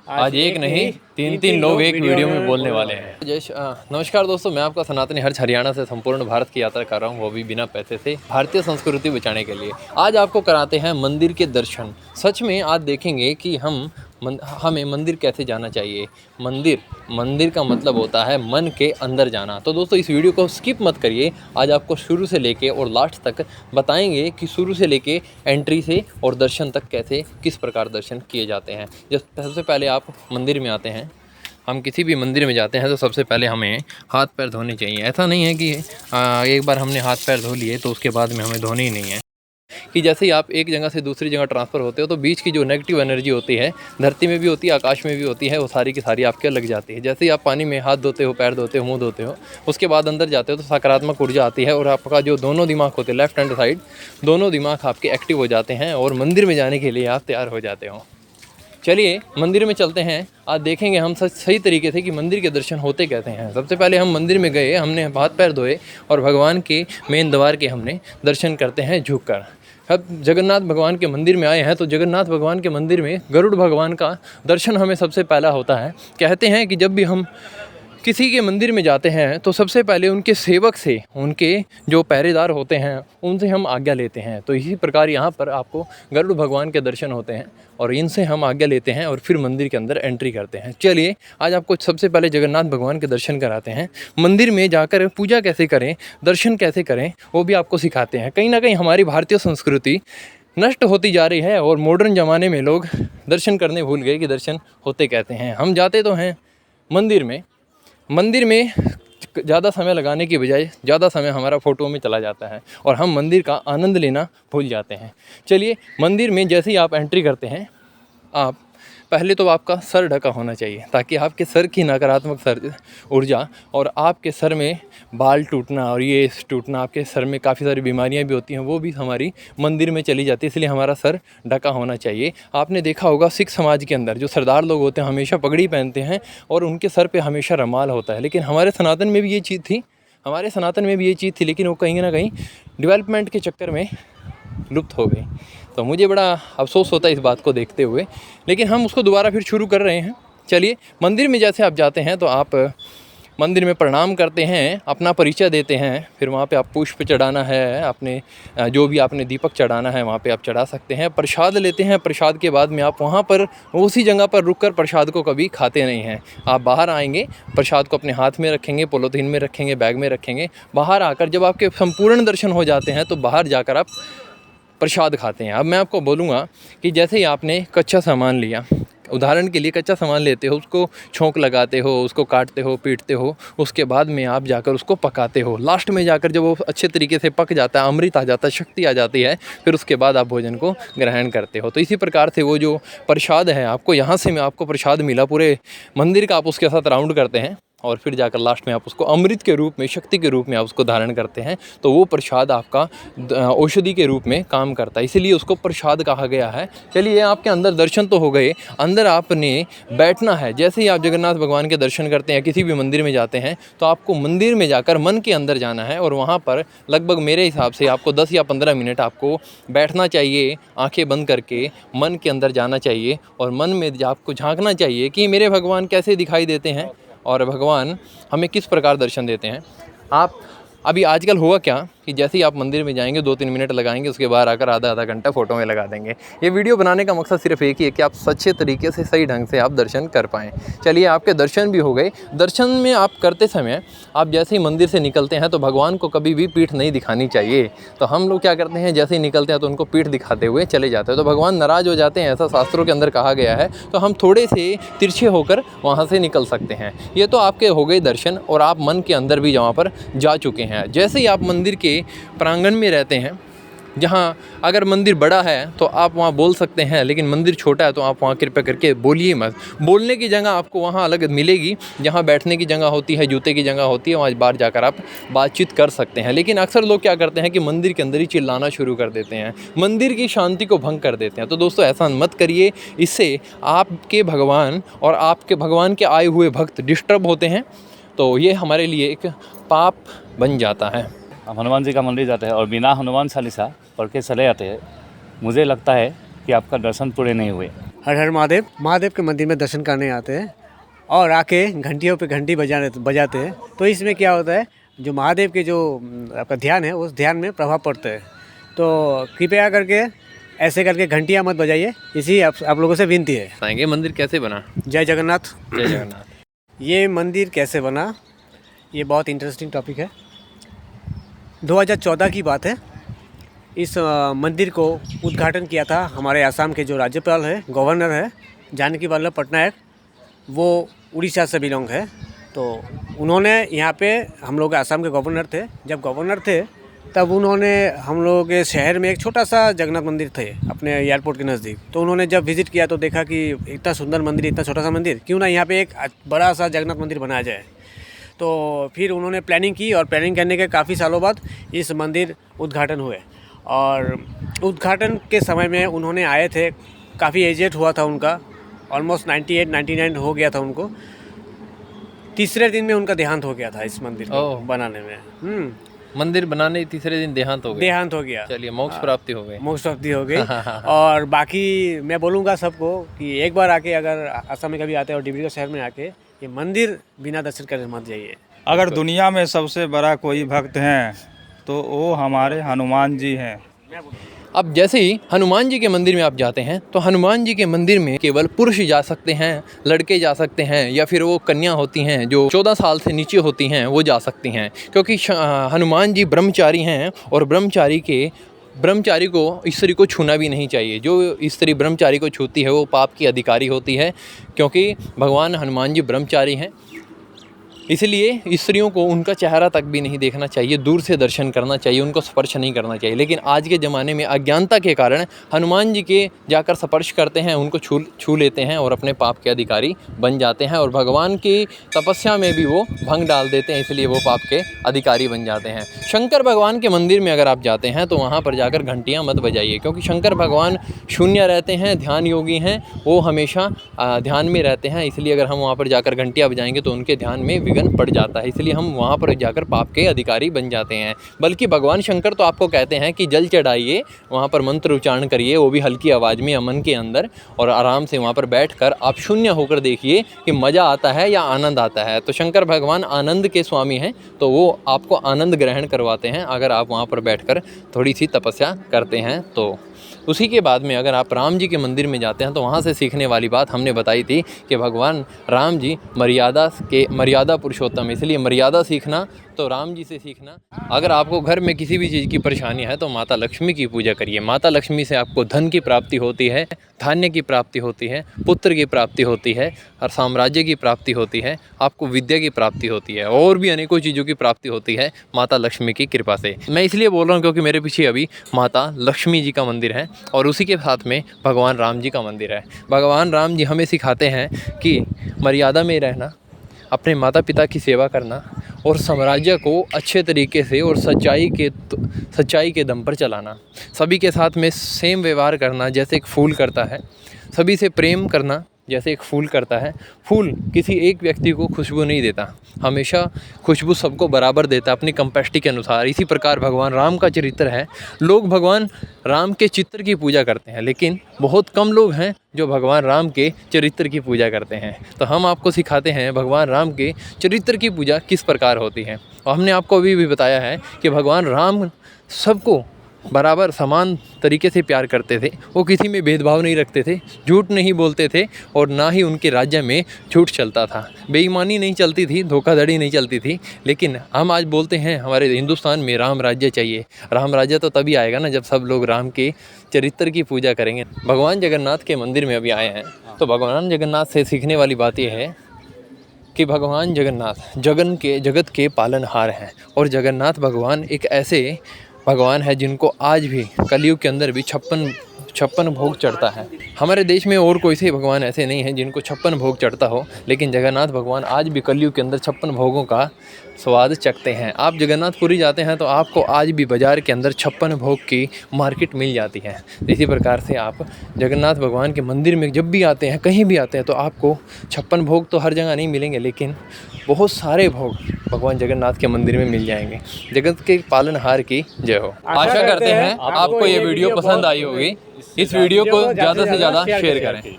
आज एक नहीं तीन तीन लोग एक वीडियो में बोलने वाले हैं। नमस्कार दोस्तों, मैं आपका सनातनी हर्ष हरियाणा से संपूर्ण भारत की यात्रा कर रहा हूँ, वो भी बिना पैसे से, भारतीय संस्कृति बचाने के लिए। आज आपको कराते हैं मंदिर के दर्शन। सच में आज देखेंगे कि हमें मंदिर कैसे जाना चाहिए। मंदिर का मतलब होता है मन के अंदर जाना। तो दोस्तों इस वीडियो को स्किप मत करिए। आज आपको शुरू से लेके और लास्ट तक बताएंगे कि शुरू से लेके एंट्री से और दर्शन तक कैसे किस प्रकार दर्शन किए जाते हैं। जब सबसे पहले आप मंदिर में आते हैं, हम किसी भी मंदिर में जाते हैं तो सबसे पहले हमें हाथ पैर धोने चाहिए। ऐसा नहीं है कि एक बार हमने हाथ पैर धो लिए तो उसके बाद में हमें धोने ही नहीं है। कि जैसे ही आप एक जगह से दूसरी जगह ट्रांसफ़र होते हो तो बीच की जो नेगेटिव एनर्जी होती है, धरती में भी होती है, आकाश में भी होती है, वो सारी की सारी आपके लग जाती है। जैसे ही आप पानी में हाथ धोते हो, पैर धोते हो, मुंह धोते हो, उसके बाद अंदर जाते हो तो सकारात्मक ऊर्जा आती है और आपका जो दोनों दिमाग होते हैं, लेफ्ट हैंड साइड, दोनों दिमाग आपके एक्टिव हो जाते हैं और मंदिर में जाने के लिए आप तैयार हो जाते हो। चलिए मंदिर में चलते हैं। आज देखेंगे हम सही तरीके से कि मंदिर के दर्शन होते कैसे हैं। सबसे पहले हम मंदिर में गए, हमने हाथ पैर धोए और भगवान के मेन द्वार के हमने दर्शन करते हैं झुककर। अब जगन्नाथ भगवान के मंदिर में आए हैं तो जगन्नाथ भगवान के मंदिर में गरुड़ भगवान का दर्शन हमें सबसे पहला होता है। कहते हैं कि जब भी हम किसी के मंदिर में जाते हैं तो सबसे पहले उनके सेवक से, उनके जो पहरेदार होते हैं, उनसे हम आज्ञा लेते हैं। तो इसी प्रकार यहाँ पर आपको गरुड़ भगवान के दर्शन होते हैं और इनसे हम आज्ञा लेते हैं और फिर मंदिर के अंदर एंट्री करते हैं। चलिए आज आपको सबसे पहले जगन्नाथ भगवान के दर्शन कराते हैं। मंदिर में जाकर पूजा कैसे करें, दर्शन कैसे करें, वो भी आपको सिखाते हैं। कहीं ना कहीं हमारी भारतीय संस्कृति नष्ट होती जा रही है और मॉडर्न ज़माने में लोग दर्शन करने भूल गए कि दर्शन होते कहते हैं। हम जाते तो हैं मंदिर में ज़्यादा समय लगाने की बजाय ज़्यादा समय हमारा फ़ोटो में चला जाता है और हम मंदिर का आनंद लेना भूल जाते हैं। चलिए मंदिर में जैसे ही आप एंट्री करते हैं, आप पहले तो आपका सर ढका होना चाहिए ताकि आपके सर की नकारात्मक ऊर्जा और आपके सर में बाल टूटना और ये टूटना, आपके सर में काफ़ी सारी बीमारियां भी होती हैं, वो भी हमारी मंदिर में चली जाती है। इसलिए हमारा सर ढका होना चाहिए। आपने देखा होगा सिख समाज के अंदर जो सरदार लोग होते हैं हमेशा पगड़ी पहनते हैं और उनके सर पर हमेशा रुमाल होता है। लेकिन हमारे सनातन में भी ये चीज़ थी, लेकिन वो कहीं ना कहीं डेवलपमेंट के चक्कर में लुप्त हो गई। तो मुझे बड़ा अफसोस होता है इस बात को देखते हुए, लेकिन हम उसको दोबारा फिर शुरू कर रहे हैं। चलिए मंदिर में जैसे आप जाते हैं तो आप मंदिर में प्रणाम करते हैं, अपना परिचय देते हैं, फिर वहाँ पे आप पुष्प चढ़ाना है, अपने जो भी आपने दीपक चढ़ाना है वहाँ पे आप चढ़ा सकते हैं। प्रसाद लेते हैं, प्रसाद के बाद में आप वहाँ पर उसी जगह पर रुककर प्रसाद को कभी खाते नहीं हैं। आप बाहर आएंगे, प्रसाद को अपने हाथ में रखेंगे, पॉलीथीन में रखेंगे, बैग में रखेंगे। बाहर आकर जब आपके संपूर्ण दर्शन हो जाते हैं तो बाहर जाकर आप प्रसाद खाते हैं। अब मैं आपको बोलूँगा कि जैसे ही आपने कच्चा सामान लिया, उदाहरण के लिए कच्चा सामान लेते हो, उसको छोंक लगाते हो, उसको काटते हो, पीटते हो, उसके बाद में आप जाकर उसको पकाते हो। लास्ट में जाकर जब वो अच्छे तरीके से पक जाता है, अमृत आ जाता है, शक्ति आ जाती है, फिर उसके बाद आप भोजन को ग्रहण करते हो। तो इसी प्रकार से वो जो प्रसाद है, आपको यहाँ से में आपको प्रसाद मिला, पूरे मंदिर का आप उसके साथ राउंड करते हैं और फिर जाकर लास्ट में आप उसको अमृत के रूप में, शक्ति के रूप में आप उसको धारण करते हैं। तो वो प्रसाद आपका औषधि के रूप में काम करता है, इसीलिए उसको प्रसाद कहा गया है। चलिए आपके अंदर दर्शन तो हो गए, अंदर आपने बैठना है। जैसे ही आप जगन्नाथ भगवान के दर्शन करते हैं, किसी भी मंदिर में जाते हैं, तो आपको मंदिर में जाकर मन के अंदर जाना है और वहाँ पर लगभग मेरे हिसाब से आपको 10 या 15 मिनट आपको बैठना चाहिए, आँखें बंद करके मन के अंदर जाना चाहिए और मन में आपको झांकना चाहिए कि मेरे भगवान कैसे दिखाई देते हैं और भगवान हमें किस प्रकार दर्शन देते हैं। आप अभी आजकल हुआ क्या कि जैसे ही आप मंदिर में जाएंगे 2-3 मिनट लगाएंगे, उसके बाद आकर आधा घंटा फ़ोटो में लगा देंगे। ये वीडियो बनाने का मकसद सिर्फ एक ही है कि आप सच्चे तरीके से सही ढंग से आप दर्शन कर पाएँ। चलिए आपके दर्शन भी हो गए। दर्शन में आप करते समय आप जैसे ही मंदिर से निकलते हैं तो भगवान को कभी भी पीठ नहीं दिखानी चाहिए। तो हम लोग क्या करते हैं, जैसे ही निकलते हैं तो उनको पीठ दिखाते हुए चले जाते हैं, तो भगवान नाराज़ हो जाते हैं, ऐसा शास्त्रों के अंदर कहा गया है। तो हम थोड़े से तिरछे होकर वहाँ से निकल सकते हैं। ये तो आपके हो गए दर्शन और आप मन के अंदर भी वहाँ पर जा चुके हैं। जैसे ही आप मंदिर के प्रांगण में रहते हैं, जहाँ अगर मंदिर बड़ा है तो आप वहाँ बोल सकते हैं, लेकिन मंदिर छोटा है तो आप वहाँ कृपया करके बोलिए मत। बोलने की जगह आपको वहाँ अलग मिलेगी, जहाँ बैठने की जगह होती है, जूते की जगह होती है, वहाँ बाहर जाकर आप बातचीत कर सकते हैं। लेकिन अक्सर लोग क्या करते हैं कि मंदिर के अंदर ही चिल्लाना शुरू कर देते हैं, मंदिर की शांति को भंग कर देते हैं। तो दोस्तों ऐसा मत करिए, इससे आपके भगवान और आपके भगवान के आए हुए भक्त डिस्टर्ब होते हैं, तो ये हमारे लिए एक पाप बन जाता है। हम हनुमान जी का मंदिर जाते हैं और बिना हनुमान चालीसा पढ़ के चले जाते हैं, मुझे लगता है कि आपका दर्शन पूरे नहीं हुए। हर हर महादेव। महादेव के मंदिर में दर्शन करने आते हैं और आके घंटियों पे घंटी बजाते हैं। तो इसमें क्या होता है, जो महादेव के जो आपका ध्यान है उस ध्यान में प्रभाव पड़ता है। तो कृपया करके ऐसे करके घंटियाँ मत बजाइए, इसी आप लोगों से विनती है। बताएंगे मंदिर कैसे बना? जय जगन्नाथ। जय जगन्नाथ। ये मंदिर कैसे बना, ये बहुत इंटरेस्टिंग टॉपिक है। 2014 की बात है। इस मंदिर को उद्घाटन किया था हमारे असम के जो राज्यपाल है, गवर्नर है जानकी वल्लभ पटनायक। वो उड़ीसा से बिलोंग है। तो उन्होंने यहाँ पे, हम लोग असम के गवर्नर थे, जब गवर्नर थे तब उन्होंने हम लोग के शहर में एक छोटा सा जगन्नाथ मंदिर थे अपने एयरपोर्ट के नज़दीक। तो उन्होंने जब विज़िट किया तो देखा कि इतना सुंदर मंदिर, इतना छोटा सा मंदिर, क्यों ना यहाँ पे एक बड़ा सा जगन्नाथ मंदिर बनाया जाए। तो फिर उन्होंने प्लानिंग की और प्लानिंग करने के काफ़ी सालों बाद इस मंदिर उद्घाटन हुए। और उद्घाटन के समय में उन्होंने आए थे, काफ़ी एजेड हुआ था उनका, ऑलमोस्ट 98-99 हो गया था उनको। तीसरे दिन में उनका देहांत हो गया था इस मंदिर को बनाने में। मंदिर बनाने तीसरे दिन देहांत हो गया। चलिए, मोक्ष प्राप्ति हो गई। मोक्ष प्राप्ति हो गई। और बाकी मैं बोलूँगा सबको कि एक बार आके, अगर असम में कभी आते हैं और डिब्रूगढ़ शहर में आके, ये मंदिर बिना दर्शन करे मत जाइए। अगर दुनिया में सबसे बड़ा कोई भक्त हैं तो वो हमारे हनुमान जी हैं। अब जैसे ही हनुमान जी के मंदिर में आप जाते हैं तो हनुमान जी के मंदिर में केवल पुरुष जा सकते हैं, लड़के जा सकते हैं, या फिर वो कन्या होती हैं जो 14 साल से नीचे होती हैं वो जा सकती हैं, क्योंकि हनुमान जी ब्रह्मचारी हैं और ब्रह्मचारी को स्त्री को छूना भी नहीं चाहिए। जो स्त्री ब्रह्मचारी को छूती है वो पाप की अधिकारी होती है, क्योंकि भगवान हनुमान जी ब्रह्मचारी हैं। इसलिए स्त्रियों को उनका चेहरा तक भी नहीं देखना चाहिए, दूर से दर्शन करना चाहिए, उनको स्पर्श नहीं करना चाहिए। लेकिन आज के ज़माने में अज्ञानता के कारण हनुमान जी के जाकर स्पर्श करते हैं, उनको छू लेते हैं और अपने पाप के अधिकारी बन जाते हैं, और भगवान की तपस्या में भी वो भंग डाल देते हैं, इसलिए वो पाप के अधिकारी बन जाते हैं। शंकर भगवान के मंदिर में अगर आप जाते हैं तो वहाँ पर जाकर घंटियाँ मत बजाइए, क्योंकि शंकर भगवान शून्य रहते हैं, ध्यान योगी हैं, वो हमेशा ध्यान में रहते हैं। इसलिए अगर हम वहाँ पर जाकर घंटियाँ बजाएंगे तो उनके ध्यान में पड़ जाता है, इसलिए हम वहाँ पर जाकर पाप के अधिकारी बन जाते हैं। बल्कि भगवान शंकर तो आपको कहते हैं कि जल चढ़ाइए, वहाँ पर मंत्र उच्चारण करिए, वो भी हल्की आवाज़ में, अमन के अंदर, और आराम से वहाँ पर बैठकर आप शून्य होकर देखिए कि मज़ा आता है या आनंद आता है। तो शंकर भगवान आनंद के स्वामी हैं, तो वो आपको आनंद ग्रहण करवाते हैं अगर आप वहाँ पर बैठकर थोड़ी सी तपस्या करते हैं तो। उसी के बाद में अगर आप राम जी के मंदिर में जाते हैं तो वहाँ से सीखने वाली बात हमने बताई थी कि भगवान राम जी मर्यादा पुरुषोत्तम, इसलिए मर्यादा सीखना तो राम जी से सीखना। अगर आपको घर में किसी भी चीज़ की परेशानी है तो माता लक्ष्मी की पूजा करिए। माता लक्ष्मी से आपको धन की प्राप्ति होती है, धान्य की प्राप्ति होती है, पुत्र की प्राप्ति होती है, और साम्राज्य की प्राप्ति होती है, आपको विद्या की प्राप्ति होती है, और भी अनेकों चीज़ों की प्राप्ति होती है माता लक्ष्मी की कृपा से। मैं इसलिए बोल रहा हूँ क्योंकि मेरे पीछे अभी माता लक्ष्मी जी का मंदिर है और उसी के साथ में भगवान राम जी का मंदिर है। भगवान राम जी हमें सिखाते हैं कि मर्यादा में रहना, अपने माता पिता की सेवा करना और साम्राज्य को अच्छे तरीके से और सच्चाई के दम पर चलाना, सभी के साथ में सेम व्यवहार करना जैसे एक फूल करता है, सभी से प्रेम करना जैसे एक फूल करता है। फूल किसी एक व्यक्ति को खुशबू नहीं देता, हमेशा खुशबू सबको बराबर देता है अपनी कैपेसिटी के अनुसार। इसी प्रकार भगवान राम का चरित्र है। लोग भगवान राम के चित्र की पूजा करते हैं, लेकिन बहुत कम लोग हैं जो भगवान राम के चरित्र की पूजा करते हैं। तो हम आपको सिखाते हैं भगवान राम के चरित्र की पूजा किस प्रकार होती है। और हमने आपको अभी भी बताया है कि भगवान राम सबको बराबर समान तरीके से प्यार करते थे, वो किसी में भेदभाव नहीं रखते थे, झूठ नहीं बोलते थे, और ना ही उनके राज्य में झूठ चलता था, बेईमानी नहीं चलती थी, धोखाधड़ी नहीं चलती थी। लेकिन हम आज बोलते हैं हमारे हिंदुस्तान में राम राज्य चाहिए। राम राज्य तो तभी आएगा ना जब सब लोग राम के चरित्र की पूजा करेंगे। भगवान जगन्नाथ के मंदिर में अभी आए हैं तो भगवान जगन्नाथ से सीखने वाली बात यह है कि भगवान जगन्नाथ जगत के पालनहार हैं, और जगन्नाथ भगवान एक ऐसे भगवान है जिनको आज भी कलयुग के अंदर भी 56 भोग चढ़ता है। हमारे देश में और कोई से भगवान ऐसे नहीं हैं जिनको 56 भोग चढ़ता हो, लेकिन जगन्नाथ भगवान आज भी कलयुग के अंदर 56 भोगों का स्वाद चखते हैं। आप जगन्नाथपुरी जाते हैं तो आपको आज भी बाज़ार के अंदर 56 भोग की मार्केट मिल जाती है। इसी प्रकार से आप जगन्नाथ भगवान के मंदिर में जब भी आते हैं, कहीं भी आते हैं, तो आपको 56 भोग तो हर जगह नहीं मिलेंगे, लेकिन बहुत सारे भोग भगवान जगन्नाथ के मंदिर में मिल जाएंगे। जगत के पालनहार की जय हो। आशा करते हैं आपको ये वीडियो पसंद आई होगी। इस वीडियो को ज़्यादा से ज़्यादा शेयर करें।